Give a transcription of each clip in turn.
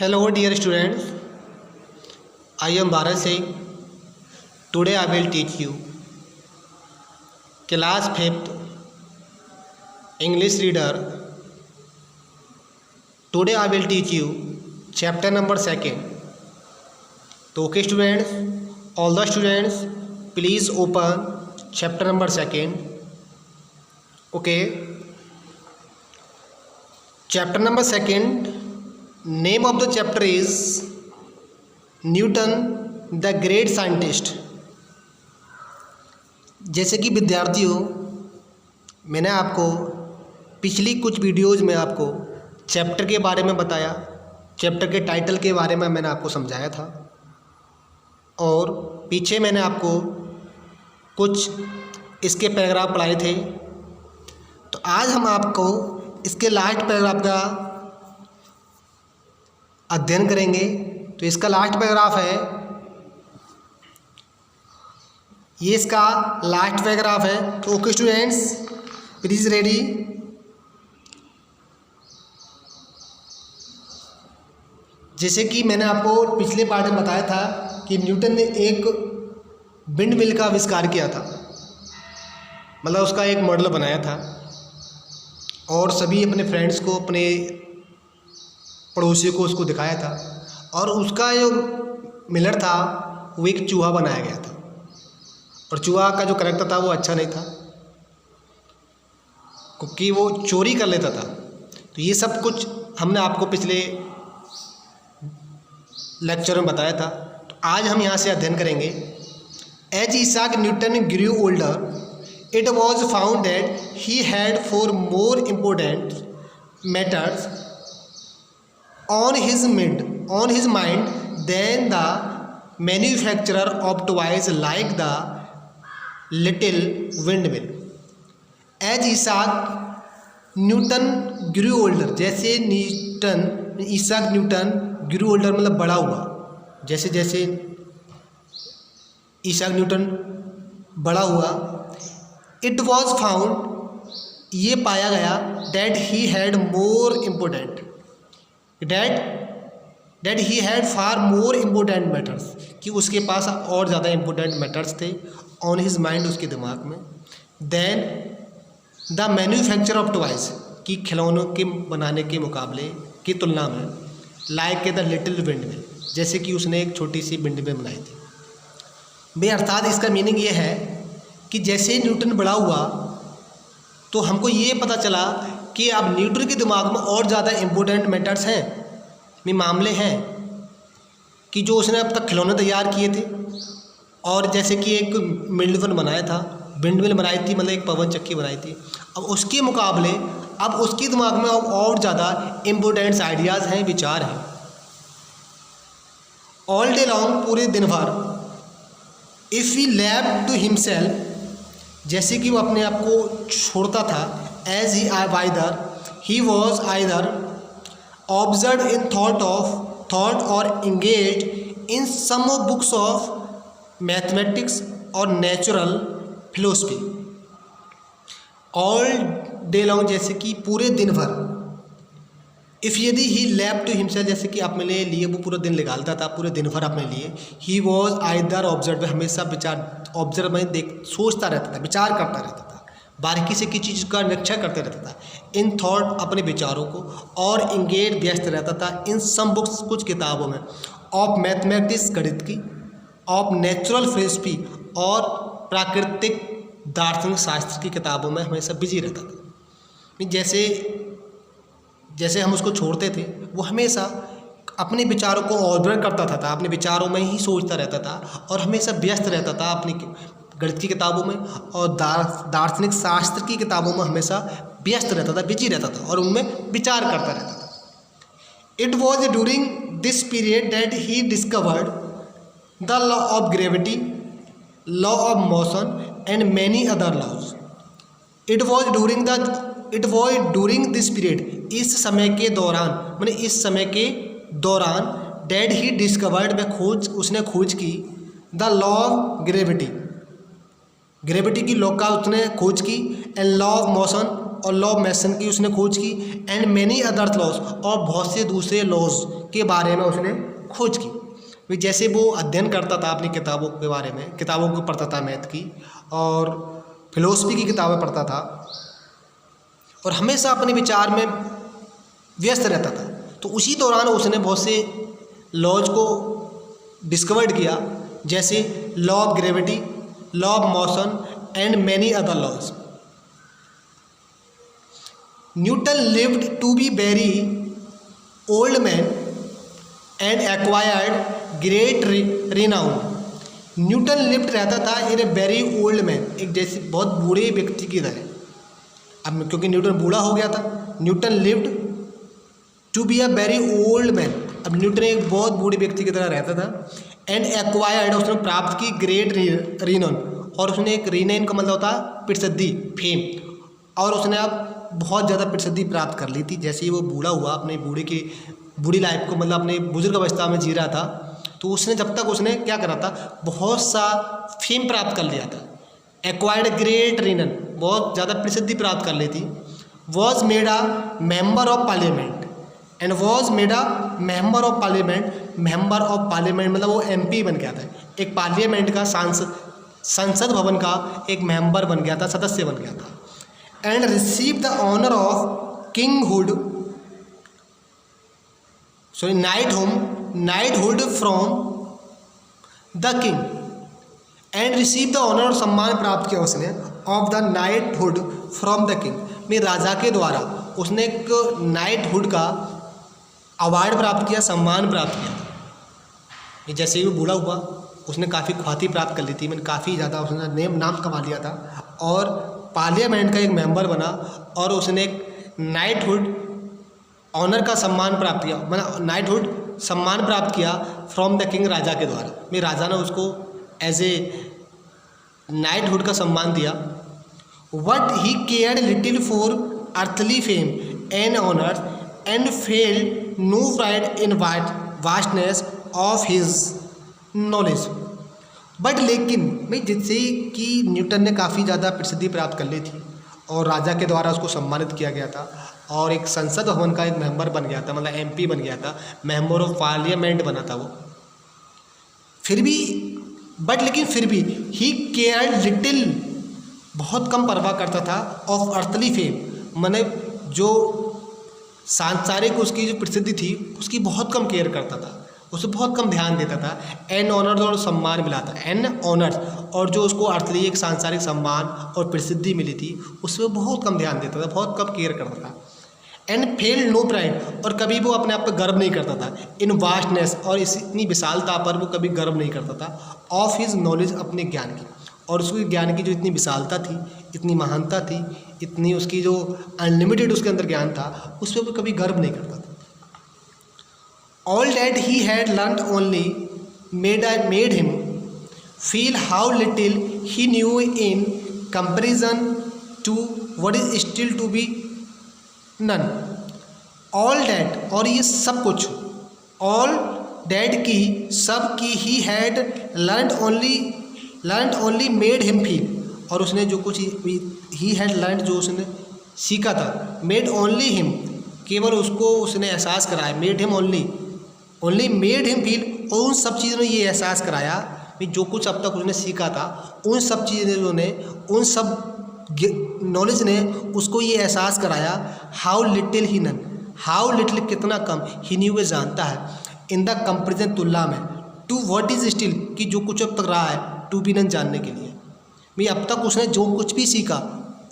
Hello dear students, I am Bharat Singh. Today I will teach you class 5th English reader. Today I will teach you chapter number 2. तो okay students, all the students please open chapter number 2. Okay, chapter number 2. Name of the chapter is Newton the great scientist. जैसे कि विद्यार्थियों, मैंने आपको पिछली कुछ videos में आपको चैप्टर के बारे में बताया, चैप्टर के टाइटल के बारे में मैंने आपको समझाया था और पीछे मैंने आपको कुछ इसके पैराग्राफ पढ़ाए थे। तो आज हम आपको इसके लास्ट पैराग्राफ का अध्ययन करेंगे। तो इसका लास्ट पैराग्राफ है, ये इसका लास्ट पैराग्राफ है। तो ओके स्टूडेंट्स, प्लीज रेडी। जैसे कि मैंने आपको पिछले पार्ट में बताया था कि न्यूटन ने एक विंड मिल का आविष्कार किया था, मतलब उसका एक मॉडल बनाया था और सभी अपने फ्रेंड्स को, अपने पड़ोसियों को उसको दिखाया था। और उसका जो मिलर था वो एक चूहा बनाया गया था और चूहा का जो करैक्टर था वो अच्छा नहीं था क्योंकि वो चोरी कर लेता था। तो ये सब कुछ हमने आपको पिछले लेक्चर में बताया था। तो आज हम यहाँ से अध्ययन करेंगे। As Isaac Newton grew older it was found that he had far more important matters on his mind than the manufacture of toys like the little windmill. As Isaac Newton grew older, जैसे Isak Newton grew older मतलब बड़ा हुआ, जैसे जैसे Isak Newton बड़ा हुआ, it was found, ये पाया गया, that he had more important, that he had far more important matters, कि उसके पास और ज़्यादा important matters थे on his mind, उसके दिमाग में, than the manufacture of toys, कि खिलौनों के बनाने के मुकाबले की तुलना में, like the little windmill, जैसे कि उसने एक छोटी सी विंडमिल बनाई थी। भाई अर्थात इसका मीनिंग ये है कि जैसे न्यूटन बड़ा हुआ तो हमको ये पता चला कि अब न्यूटन के दिमाग में और ज़्यादा इम्पोर्टेंट मैटर्स हैं, मामले हैं कि जो उसने अब तक खिलौने तैयार किए थे और जैसे कि एक विंडमिल बनाया था, विंडमिल बनाई थी, मतलब एक पवन चक्की बनाई थी। अब उसके मुकाबले अब उसके दिमाग में अब और ज़्यादा इम्पोर्टेंट्स आइडियाज़ हैं, विचार हैं। ऑल डे लॉन्ग, पूरे दिन भर, if he left to himself, जैसे कि वो अपने आप को छोड़ता था, as he was either absorbed in thought और engaged in some of books of mathematics और natural philosophy। All day long, जैसे कि पूरे दिन भर, इफ़ यदि ही लेफ्ट टू हिमसेल्फ, जैसे कि अपने लिए वो पूरा दिन निकालता था, पूरे दिन भर अपने लिए। ही वॉज आइदर ऑब्जर्व, हमेशा विचार, ऑब्जर्व में सोचता रहता था, विचार करता रहता था, बारीकी से किसी चीज़ का निरीक्षण करते रहता था। इन थॉट, अपने विचारों को, और इंगेज, व्यस्त रहता था, इन सम बुक्स, कुछ किताबों में, ऑफ मैथमेटिक्स, गणित की, ऑफ नेचुरल फिलोसफी, और प्राकृतिक दार्शनिक शास्त्र की किताबों में हमेशा बिजी रहता था। जैसे हम उसको छोड़ते थे, वो हमेशा अपने विचारों को ऑब्जर्व करता था, अपने विचारों में ही सोचता रहता था और हमेशा व्यस्त रहता था अपनी गणित की किताबों में और दार्शनिक शास्त्र की किताबों में हमेशा व्यस्त रहता था, बिजी रहता था और उनमें विचार करता रहता था। It was during this period that he discovered the law of gravity, law of motion and many other laws. It was during this period, इस समय के दौरान, मैंने इस समय के दौरान, दैट ही डिस्कवर्ड, उसने खोज की, द लॉ ऑफ ग्रेविटी की लॉ का उसने खोज की, एंड लॉ ऑफ मोशन, और लॉ ऑफ मेसन की उसने खोज की, एंड मैनी अदर लॉज, और बहुत से दूसरे लॉज के बारे में उसने खोज की। जैसे वो अध्ययन करता था अपनी किताबों के बारे में, किताबों को पढ़ता था मैथ की और फिलोसफी की किताबें पढ़ता था और हमेशा अपने विचार में व्यस्त रहता था। तो उसी दौरान उसने बहुत से लॉज को डिस्कवर्ड किया, जैसे law of gravity, law of motion and many other laws. Newton lived to be very old man and acquired great renown. Newton lived रहता था in a very old man, एक जैसे बहुत बूढ़े व्यक्ति की तरह। अब क्योंकि न्यूटन बूढ़ा हो गया था, Newton lived to be a very old man. अब न्यूटन एक बहुत बूढ़े व्यक्ति की तरह रहता था। एंड एक्वायर्ड, उसने प्राप्त की ग्रेट रिनोन, और उसने एक रिनोन का मतलब होता है प्रसिद्धि, फेम, और उसने अब बहुत ज़्यादा प्रसिद्धि प्राप्त कर ली थी। जैसे ही वो बूढ़ा हुआ, अपने बूढ़ी लाइफ को मतलब अपने बुजुर्ग अवस्था में जी रहा था, तो उसने जब तक उसने क्या करा था, बहुत सा फेम प्राप्त कर लिया था। एक्वायर्ड ग्रेट रिनोन, बहुत ज़्यादा प्रसिद्धि प्राप्त कर ली थी। Was made a member of parliament and was made a member of parliament. Member of parliament मतलब वो MP बन गया था, एक पार्लियामेंट का संसद भवन का एक मेंबर बन गया था, सदस्य बन गया था। And receive the honour of kinghood, sorry knighthood from the king. And receive the honour, और सम्मान प्राप्त किया उसने, of the knighthood from the king, में राजा के द्वारा उसने एक नाइटहुड का अवार्ड प्राप्त किया, सम्मान प्राप्त किया। जैसे ही वो बूढ़ा हुआ, उसने काफ़ी ख्याति प्राप्त कर ली थी, मैंने काफ़ी ज़्यादा उसने नाम कमा लिया था और पार्लियामेंट का एक मेंबर बना, और उसने एक नाइटहुड ऑनर का सम्मान प्राप्त किया, मतलब नाइटहुड सम्मान प्राप्त किया फ्रॉम द किंग, राजा के द्वारा। में राजा ने उसको एज ए नाइटहुड का सम्मान दिया। But he cared little for earthly fame and honour and felt no pride in vastness of his knowledge. But लेकिन भाई, जिससे कि न्यूटन ने काफ़ी ज़्यादा प्रसिद्धि प्राप्त कर ली थी और राजा के द्वारा उसको सम्मानित किया गया था और एक संसद भवन का एक मेंबर बन गया था, मतलब MP बन गया था, मेंबर ऑफ पार्लियामेंट बना था वो। फिर भी लेकिन फिर भी ही केयर लिटिल, बहुत कम परवाह करता था, ऑफ अर्थली फेम, मैंने जो सांसारिक उसकी जो प्रसिद्धि थी उसकी बहुत कम केयर करता था, उसे बहुत कम ध्यान देता था। एंड ऑनर्स, और सम्मान मिला था, एंड ऑनर्स, और जो उसको अर्थली एक सांसारिक सम्मान और प्रसिद्धि मिली थी उसमें बहुत कम ध्यान देता था, बहुत कम केयर करता था। एंड फेल नो प्राइड, और कभी वो अपने आप पर गर्व नहीं करता था। इन वास्टनेस, और इतनी विशालता पर वो कभी गर्व नहीं करता था। ऑफ हिज नॉलेज, अपने ज्ञान की, और उसके ज्ञान की जो इतनी विशालता थी, इतनी महानता थी, इतनी उसकी जो अनलिमिटेड उसके अंदर ज्ञान था, उस पर वो कभी गर्व नहीं करता था। All that he had learned only made him feel how little he knew in comparison to what is still to be known. All that, और ये सब कुछ, ऑल डैट की, सब की, he had learned only made him feel, और उसने जो कुछ ही हैड लर्नड, जो उसने सीखा था, मेड ओनली हिम, केवल उसको उसने एहसास कराया, made him only made him feel, और उन सब चीज़ों ने ये एहसास कराया कि जो कुछ अब तक उसने सीखा था, उन सब चीज़ों ने, उन सब नॉलेज ने उसको ये एहसास कराया, how little he known, how little कितना कम, ही न्यू वे जानता है, इन द कंपेरिजन तुलना में, टू व्हाट इज स्टिल कि जो कुछ अब तक रहा है, टू बी नन जानने के लिए। भाई अब तक उसने जो कुछ भी सीखा,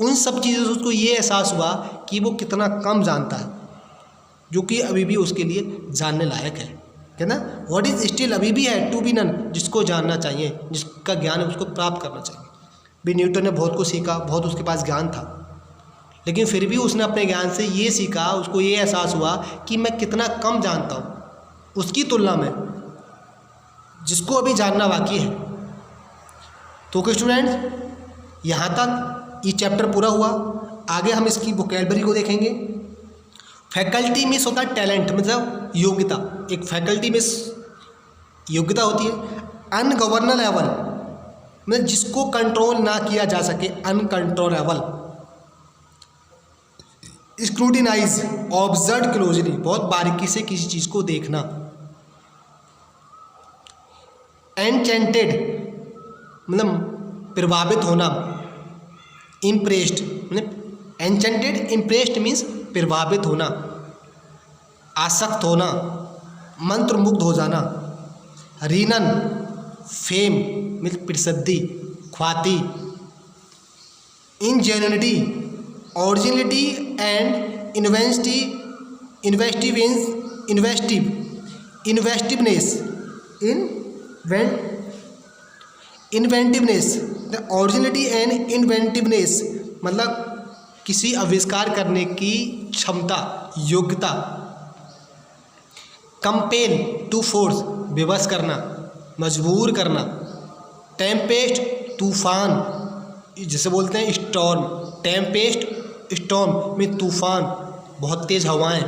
उन सब चीज़ों से उसको ये एहसास हुआ कि वो कितना कम जानता है, जो कि अभी भी उसके लिए जानने लायक है ना। व्हाट इज स्टिल अभी भी है, टू बी नन जिसको जानना चाहिए, जिसका ज्ञान है उसको प्राप्त करना चाहिए। भी न्यूटन ने बहुत कुछ सीखा, बहुत उसके पास ज्ञान था, लेकिन फिर भी उसने अपने ज्ञान से ये सीखा, उसको ये एहसास हुआ कि मैं कितना कम जानता हूँ उसकी तुलना में, जिसको अभी जानना बाकी है। तो ओके स्टूडेंट्स, यहाँ तक ये चैप्टर पूरा हुआ। आगे हम इसकी वोकैबुलरी को देखेंगे। फैकल्टी मीन्स होता है टैलेंट, मतलब योग्यता, एक फैकल्टी में योग्यता होती है। अनगवर्नेबल मतलब जिसको कंट्रोल ना किया जा सके, अनकंट्रोलेबल। मतलब जिसको कंट्रोल ना किया जा सके, अनकंट्रोलेबल। मतलब जिसको कंट्रोल ना किया जा सके, अनगवर्नेबल। मतलब जिसको कंट्रोल ना किया जा सके, अनकंट्रोलेबल। मतलब जिसको कंट्रोल ना किया जा सके, अनकंट्रोलेबल। मतलब जिसको कंट्रोल ना किया जा सके, अनकंट्रोलेबल। स्क्रूटिनाइज, ऑब्जर्व क्लोजली, बहुत बारीकी से किसी चीज़ को देखना। एनचेंटेड मतलब प्रभावित होना। इम्प्रेस्ड मतलब एनचेंटेड, इम्प्रेस्ड मीन्स प्रभावित होना, आसक्त होना, मंत्रमुग्ध हो जाना। रीनन, फेम मीन्स प्रसिद्धि, ख्याति। Ingenuity, originality and investiveness, inventiveness. The originality and inventiveness मतलब किसी आविष्कार करने की क्षमता, योग्यता। कंपेल, टू फोर्स, विवश करना, मजबूर करना। टेम्पेस्ट, तूफान, जिसे बोलते हैं स्टॉर्म। टेम्पेस्ट, स्टॉर्म में तूफान, बहुत तेज हवाएं।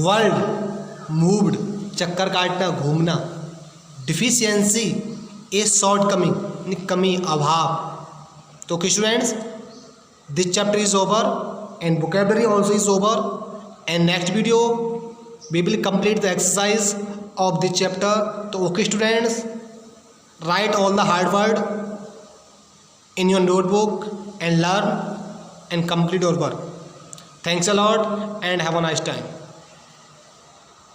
वर्ल्ड, मूव्ड, चक्कर काटना, घूमना। डिफिशियंसी, ए शॉर्ट कमिंग, कमी, अभाव। तो students, this chapter is over and vocabulary also is over, and next video we will complete the exercise of this chapter. So okay students, write all the hard word in your notebook and learn and complete your work. Thanks a lot and have a nice time.